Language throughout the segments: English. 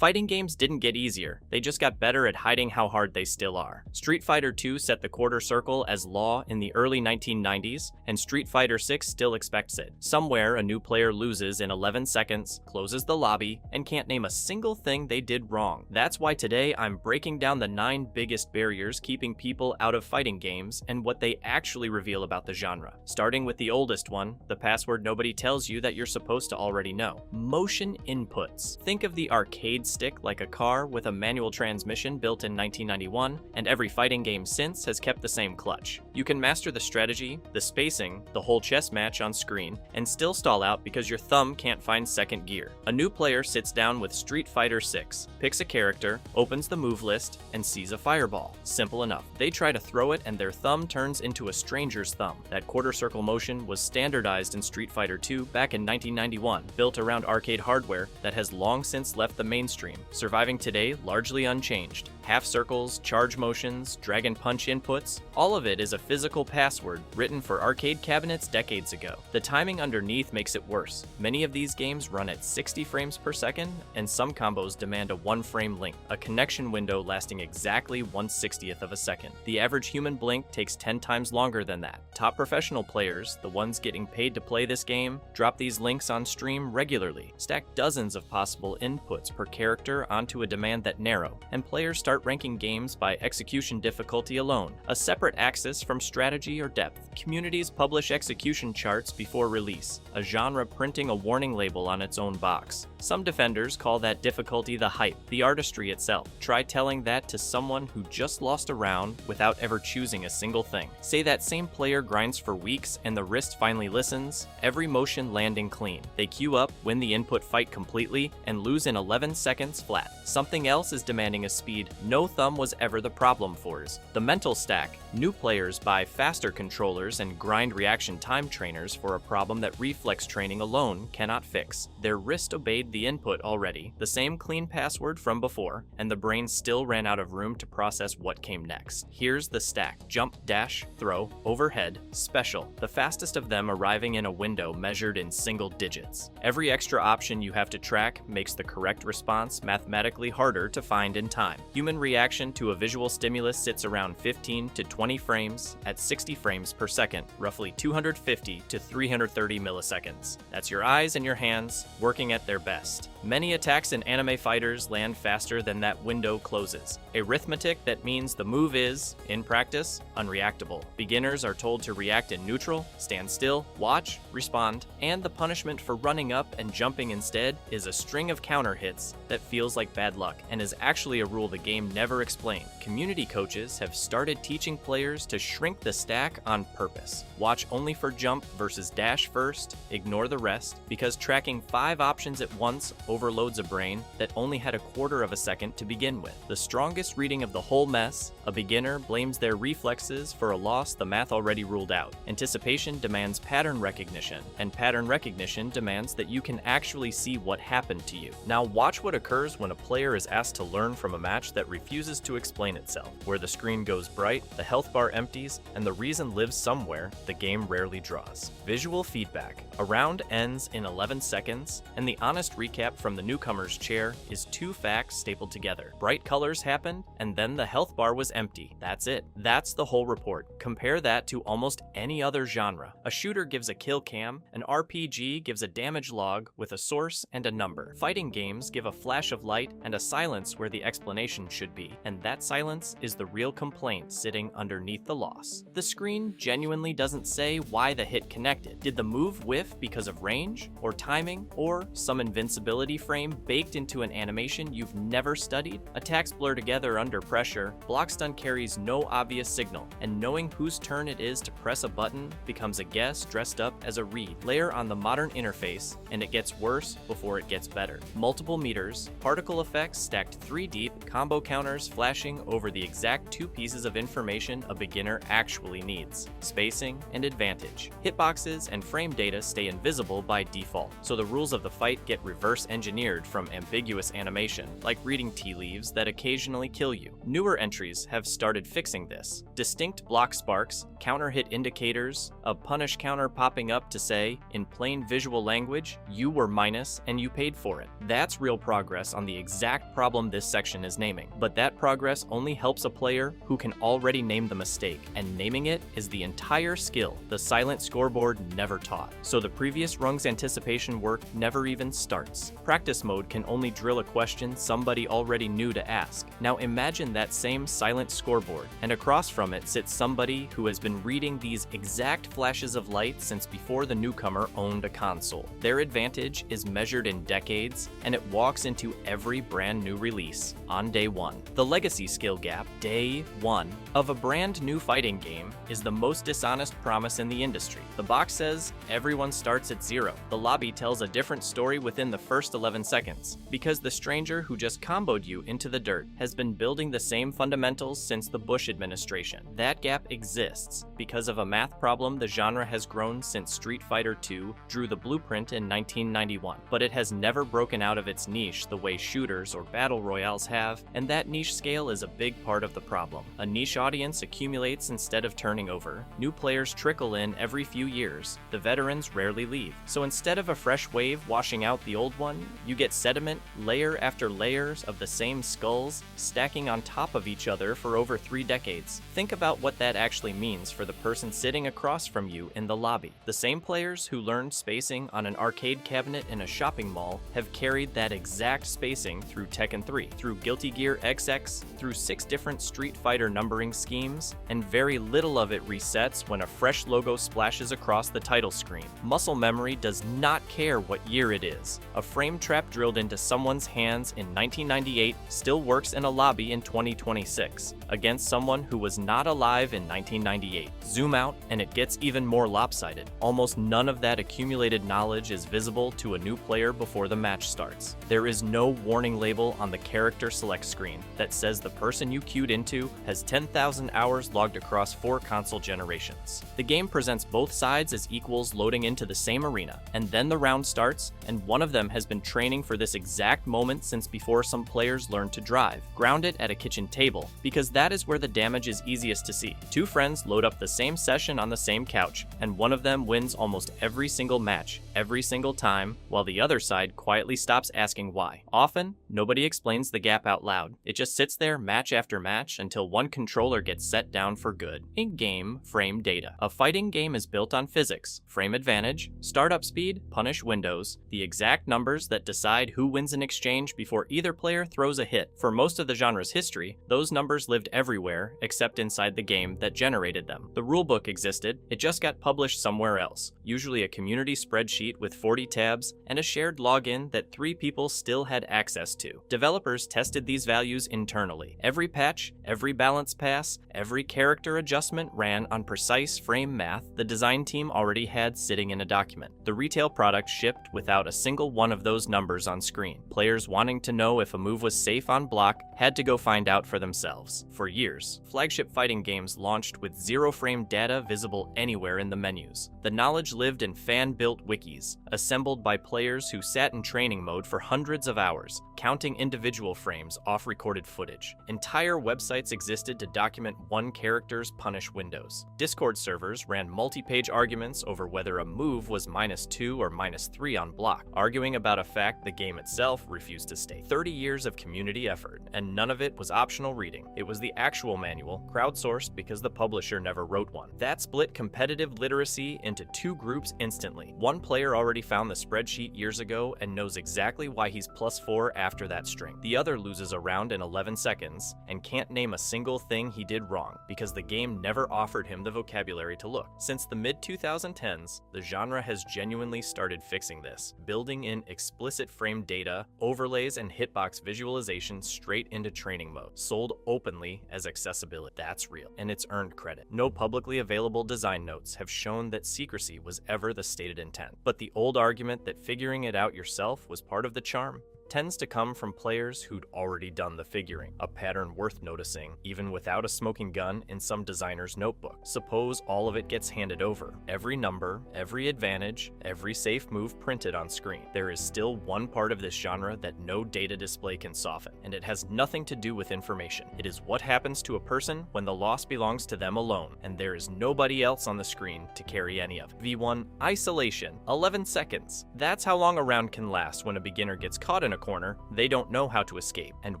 Fighting games didn't get easier, they just got better at hiding how hard they still are. Street Fighter II set the quarter circle as law in the early 1990s, and Street Fighter VI still expects it. Somewhere, a new player loses in 11 seconds, closes the lobby, and can't name a single thing they did wrong. That's why today I'm breaking down the 9 biggest barriers keeping people out of fighting games and what they actually reveal about the genre. Starting with the oldest one, the password nobody tells you that you're supposed to already know. Motion inputs. Think of the arcade stick like a car with a manual transmission built in 1991, and every fighting game since has kept the same clutch. You can master the strategy, the spacing, the whole chess match on screen, and still stall out because your thumb can't find second gear. A new player sits down with Street Fighter VI, picks a character, opens the move list, and sees a fireball. Simple enough. They try to throw it and their thumb turns into a stranger's thumb. That quarter circle motion was standardized in Street Fighter II back in 1991, built around arcade hardware that has long since left the mainstream, surviving today largely unchanged. Half circles, charge motions, dragon punch inputs, all of it is a physical password written for arcade cabinets decades ago. The timing underneath makes it worse. Many of these games run at 60 frames per second, and some combos demand a 1-frame length, a connection window lasting exactly 1/60th of a second. The average human blink takes 10 times longer than that. Top professional players, the ones getting paid to play this game, drop these links on stream regularly, stack dozens of possible inputs per character onto a demand that narrow, and players start ranking games by execution difficulty alone, a separate axis from strategy or depth. Communities publish execution charts before release, a genre printing a warning label on its own box. Some defenders call that difficulty the hype, the artistry itself. Try telling that to someone who just lost a round without ever choosing a single thing. Say that same player grinds for weeks and the wrist finally listens, every motion landing clean. They queue up, win the input fight completely, and lose in 11 seconds flat. Something else is demanding a speed no thumb was ever the problem for. The mental stack. New players buy faster controllers and grind reaction time trainers for a problem that reflex training alone cannot fix. Their wrist obeyed the input already, the same clean password from before, and the brain still ran out of room to process what came next. Here's the stack: jump, dash, throw, overhead, special, the fastest of them arriving in a window measured in single digits. Every extra option you have to track makes the correct response mathematically harder to find in time. Human reaction to a visual stimulus sits around 15 to 20 frames at 60 frames per second, roughly 250 to 330 milliseconds. That's your eyes and your hands working at their best. Many attacks in anime fighters land faster than that window closes. Arithmetic that means the move is, in practice, unreactable. Beginners are told to react in neutral, stand still, watch, respond, and the punishment for running up and jumping instead is a string of counter hits that feels like bad luck and is actually a rule the game never explained. Community coaches have started teaching players to shrink the stack on purpose. Watch only for jump versus dash first, ignore the rest, because tracking 5 options at once overloads a brain that only had a quarter of a second to begin with. The strongest reading of the whole mess, a beginner blames their reflexes for a loss the math already ruled out. Anticipation demands pattern recognition, and pattern recognition demands that you can actually see what happened to you. Now watch what occurs when a player is asked to learn from a match that refuses to explain itself, where the screen goes bright, the health bar empties, and the reason lives somewhere the game rarely draws. Visual feedback. A round ends in 11 seconds, and the honest recap from the newcomer's chair is 2 facts stapled together. Bright colors happened, and then the health bar was empty. That's it. That's the whole report. Compare that to almost any other genre. A shooter gives a kill cam, an RPG gives a damage log with a source and a number. Fighting games give a flash of light and a silence where the explanation should be, and that silence is the real complaint sitting underneath the loss. The screen genuinely doesn't say why the hit connected. Did the move whiff because of range, or timing, or some invincibility frame baked into an animation you've never studied? Attacks blur together under pressure, block stun carries no obvious signal, and knowing whose turn it is to press a button becomes a guess dressed up as a read. Layer on the modern interface, and it gets worse before it gets better. Multiple meters, particle effects stacked 3 deep, combo counters flashing over the exact 2 pieces of information a beginner actually needs: spacing and advantage. Hitboxes and frame data stay invisible by default, so the rules of the fight get reverse engineered from ambiguous animation, like reading tea leaves that occasionally kill you. Newer entries have started fixing this. Distinct block sparks, counter hit indicators, a punish counter popping up to say, in plain visual language, you were minus and you paid for it. That's real progress on the exact problem this section is naming. But that progress only helps a player who can already name the mistake, and naming it is the entire skill the silent scoreboard never taught. So the previous rung's anticipation work never even starts. Practice mode can only drill a question somebody already knew to ask. Now imagine that same silent scoreboard, and across from it sits somebody who has been reading these exact flashes of light since before the newcomer owned a console. Their advantage is measured in decades, and it walks into every brand new release on day one. The legacy skill gap, day one, of a brand new fighting game is the most dishonest promise in the industry. The box says everyone starts at 0. The lobby tells a different story within the first 11 seconds, because the stranger who just comboed you into the dirt has been building the same fundamentals since the Bush administration. That gap exists because of a math problem the genre has grown since Street Fighter II drew the blueprint in 1991, but it has never broken out of its niche the way shooters or battle royales have, and that niche scale is a big part of the problem. A niche audience accumulates instead of turning over. New players trickle in every few years. The veterans rarely leave. So instead of a fresh wave washing out the old one, you get sediment, layer after layers of the same skulls, stacking on top of each other for over 3 decades. Think about what that actually means for the person sitting across from you in the lobby. The same players who learned spacing on an arcade cabinet in a shopping mall have carried that exact spacing through Tekken 3, through Guilty Gear XX, through 6 different Street Fighter numbering schemes, and very little of it resets when a fresh logo splashes across the title screen. Muscle memory does not care what year it is. A frame trap drilled into someone's hands in 1998 still works in a lobby in 2026 against someone who was not alive in 1998. Zoom out and it gets even more lopsided. Almost none of that accumulated knowledge is visible to a new player before the match starts. There is no warning label on the character select screen that says the person you queued into has 10,000 hours logged across 4 console generations. The game presents both sides as equals loading into the same arena, and then the round starts, and one of them has been training for this exact moment since before some players learned to drive. Ground it at a kitchen table, because that is where the damage is easiest to see. 2 friends load up the same session on the same couch, and one of them wins almost every single match, every single time, while the other side quietly stops asking why. Often, nobody explains the gap out loud. It just sits there match after match until one controller gets set down for good. In-game frame data. A fighting game is built on physics, frame advantage, startup speed, punish windows, the exact numbers that decide who wins an exchange before either player throws a hit. For most of the genre's history, those numbers lived everywhere except inside the game that generated them. The rulebook existed, it just got published somewhere else, usually a community spreadsheet with 40 tabs and a shared login that 3 people still had access to. Developers tested these values internally. Every patch, every balance pass, every character adjustment ran on precise frame math the design team already had sitting in a document. The retail product shipped without a single one of those numbers on screen. Players wanting to know if a move was safe on block had to go find out for themselves. For years, flagship fighting games launched with 0 frame data visible anywhere in the menus. The knowledge lived in fan-built wikis, assembled by players who sat in training mode for hundreds of hours, counting individual frames off recorded footage. Entire websites existed to document one character's punish windows. Discord servers ran multi-page arguments over whether a move was -2 or -3 on block, arguing about a fact the game itself refused to state. 30 years of community effort, and none of it was optional reading. It was the actual manual, crowdsourced because the publisher never wrote one. That split competitive literacy into 2 groups instantly. One player already found the spreadsheet years ago and knows exactly why he's +4 after that string. The other loses a round in 11 seconds and can't name a single thing he did wrong because the game never offered him the vocabulary to look. Since the mid-2010s, the genre has genuinely started fixing this, building in explicit frame data, overlays, and hitbox visualization straight into training mode, sold openly as accessibility. That's real, and it's earned credit. No publicly available design notes have shown that secrecy was ever the stated intent, but the old argument that figuring it out yourself was part of the charm tends to come from players who'd already done the figuring, a pattern worth noticing, even without a smoking gun in some designer's notebook. Suppose all of it gets handed over. Every number, every advantage, every safe move printed on screen. There is still one part of this genre that no data display can soften, and it has nothing to do with information. It is what happens to a person when the loss belongs to them alone, and there is nobody else on the screen to carry any of it. V1 Isolation, 11 seconds. That's how long a round can last when a beginner gets caught in a corner, they don't know how to escape, and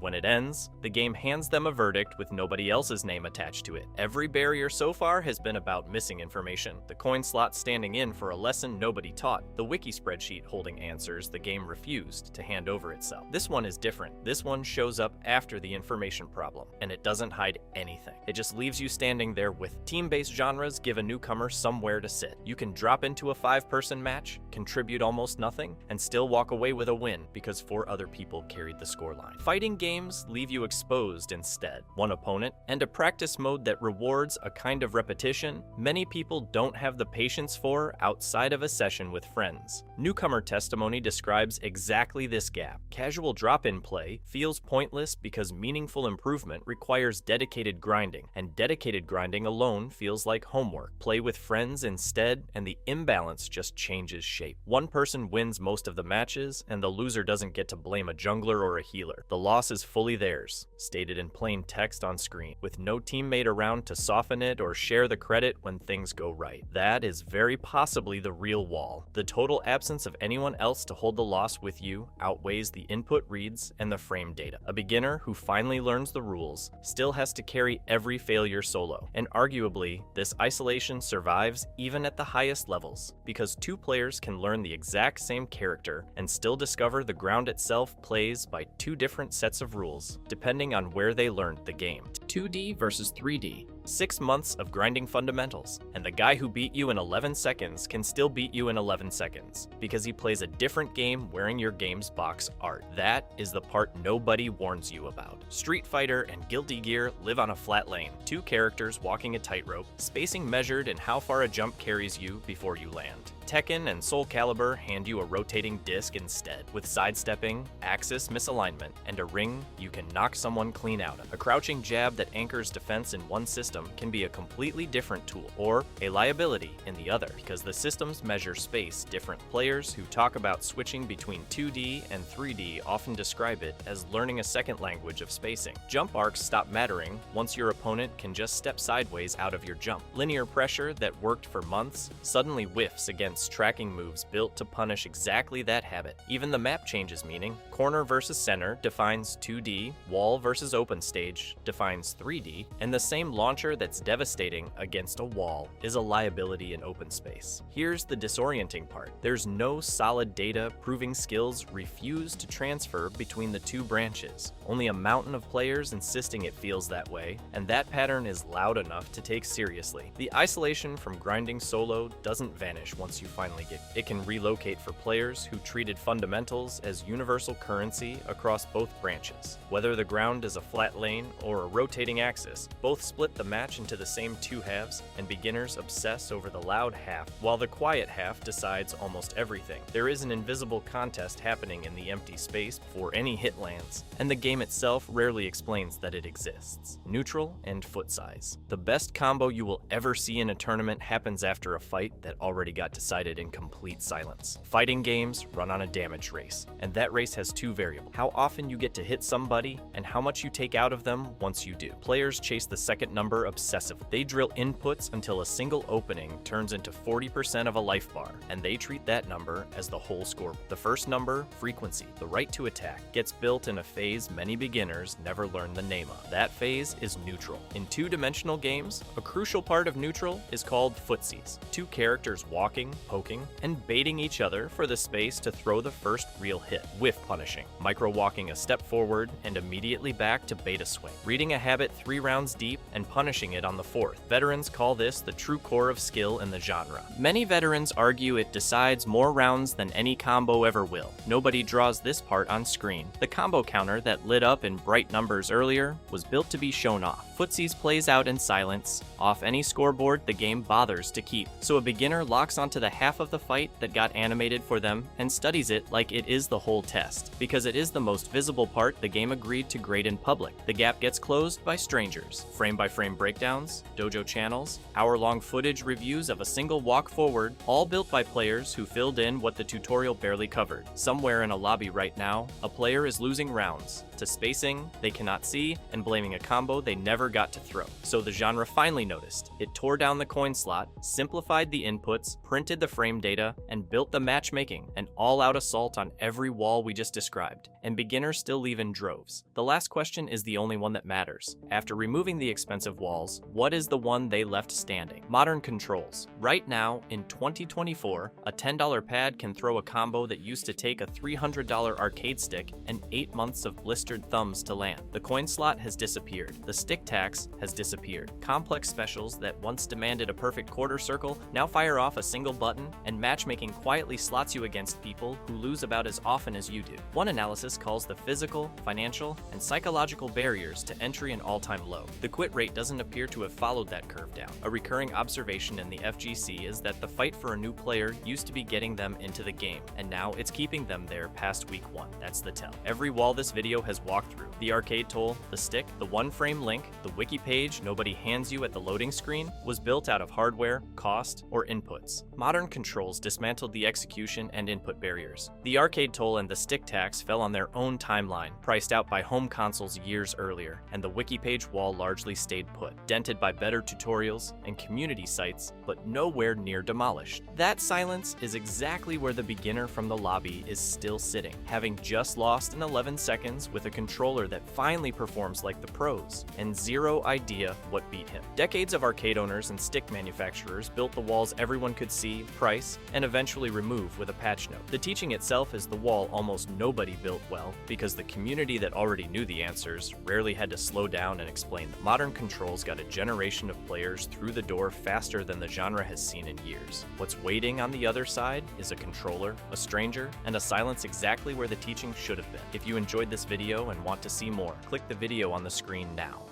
when it ends, the game hands them a verdict with nobody else's name attached to it. Every barrier so far has been about missing information, the coin slot standing in for a lesson nobody taught, the wiki spreadsheet holding answers the game refused to hand over itself. This one is different. This one shows up after the information problem, and it doesn't hide anything. It just leaves you standing there with team-based genres give a newcomer somewhere to sit. You can drop into a 5-person match, contribute almost nothing, and still walk away with a win because 4 other people carried the scoreline. Fighting games leave you exposed instead. One opponent, and a practice mode that rewards a kind of repetition many people don't have the patience for outside of a session with friends. Newcomer Testimony describes exactly this gap. Casual drop-in play feels pointless because meaningful improvement requires dedicated grinding, and dedicated grinding alone feels like homework. Play with friends instead, and the imbalance just changes shape. One person wins most of the matches, and the loser doesn't get to blame a jungler or a healer. The loss is fully theirs, stated in plain text on screen, with no teammate around to soften it or share the credit when things go right. That is very possibly the real wall. The total absence of anyone else to hold the loss with you outweighs the input reads and the frame data. A beginner who finally learns the rules still has to carry every failure solo, and arguably, this isolation survives even at the highest levels, because 2 players can learn the exact same character and still discover the ground itself plays by 2 different sets of rules, depending on where they learned the game. 2D versus 3D. 6 months of grinding fundamentals, and the guy who beat you in 11 seconds can still beat you in 11 seconds, because he plays a different game wearing your game's box art. That is the part nobody warns you about. Street Fighter and Guilty Gear live on a flat lane, 2 characters walking a tightrope, spacing measured in how far a jump carries you before you land. Tekken and Soul Calibur hand you a rotating disc instead, with sidestepping, axis misalignment, and a ring you can knock someone clean out of. A crouching jab that anchors defense in one system can be a completely different tool, or a liability in the other, because the systems measure space different. Players who talk about switching between 2D and 3D often describe it as learning a second language of spacing. Jump arcs stop mattering once your opponent can just step sideways out of your jump. Linear pressure that worked for months suddenly whiffs against tracking moves built to punish exactly that habit. Even the map changes meaning. Corner versus center defines 2D, wall versus open stage defines 3D, and the same launcher that's devastating against a wall is a liability in open space. Here's the disorienting part. There's no solid data proving skills refuse to transfer between the 2 branches. Only a mountain of players insisting it feels that way, and that pattern is loud enough to take seriously. The isolation from grinding solo doesn't vanish once you finally get it. It can relocate for players who treated fundamentals as universal currency across both branches. Whether the ground is a flat lane or a rotating axis, both split the match into the same 2 halves, and beginners obsess over the loud half, while the quiet half decides almost everything. There is an invisible contest happening in the empty space before any hit lands, and the game itself rarely explains that it exists. Neutral and foot size. The best combo you will ever see in a tournament happens after a fight that already got decided in complete silence. Fighting games run on a damage race, and that race has 2 variables: how often you get to hit somebody, and how much you take out of them once you do. Players chase the second number obsessively. They drill inputs until a single opening turns into 40% of a life bar, and they treat that number as the whole score. The first number, frequency, the right to attack, gets built in a phase many beginners never learn the name of. That phase is neutral. In 2-dimensional games, a crucial part of neutral is called footsies. 2 characters walking, poking, and baiting each other for the space to throw the first real hit. Whiff punishing, micro-walking a step forward and immediately back to bait a swing. Reading a habit 3 rounds deep and punishing it on the 4th. Veterans call this the true core of skill in the genre. Many veterans argue it decides more rounds than any combo ever will. Nobody draws this part on screen. The combo counter that lit up in bright numbers earlier was built to be shown off. Footsies plays out in silence. Off any scoreboard the game bothers to keep. So a beginner locks onto the half of the fight that got animated for them and studies it like it is the whole test. Because it is the most visible part the game agreed to grade in public. The gap gets closed by strangers. Frame-by-frame breakdowns, dojo channels, hour-long footage reviews of a single walk forward, all built by players who filled in what the tutorial barely covered. Somewhere in a lobby right now, a player is losing rounds to spacing they cannot see and blaming a combo they never got to throw. So the genre finally noticed. It tore down the coin slot, simplified the inputs, printed the frame data, and built the matchmaking, an all-out assault on every wall we just described. And beginners still leave in droves. The last question is the only one that matters. After removing the expensive walls, what is the one they left standing? Modern controls. Right now, in 2024, a $10 pad can throw a combo that used to take a $300 arcade stick and 8 months of blistered thumbs to land. The coin slot has disappeared. The stick tax has disappeared. Complex specials that once demanded a perfect quarter circle now fire off a single button, and matchmaking quietly slots you against people who lose about as often as you do. One analysis calls the physical, financial, and psychological barriers to entry an all-time low. The quit rate doesn't appear to have followed that curve down. A recurring observation in the FGC is that the fight for a new player used to be getting them into the game, and now it's keeping them there past week 1. That's the tell. Every wall this video has walked through, the arcade toll, the stick, the one-frame link, the wiki page nobody hands you at the loading screen, was built out of hardware, cost, or inputs. Modern controls dismantled the execution and input barriers. The arcade toll and the stick tax fell on their own timeline, priced out by home consoles years earlier, and the wiki page wall largely stayed put, dented by better tutorials and community sites, but nowhere near demolished. That silence is exactly where the beginner from the lobby is still sitting, having just lost in 11 seconds with a controller that finally performs like the pros, and zero idea what beat him. Decades of arcade owners and stick manufacturers built the walls everyone could see, price, and eventually remove with a patch note. The teaching itself is the wall almost nobody built well, because the community that already knew the answers rarely had to slow down and explain them. Modern controls got a generation of players through the door faster than the genre has seen in years. What's waiting on the other side is a controller, a stranger, and a silence exactly where the teaching should have been. If you enjoyed this video and want to see more, click the video on the screen now.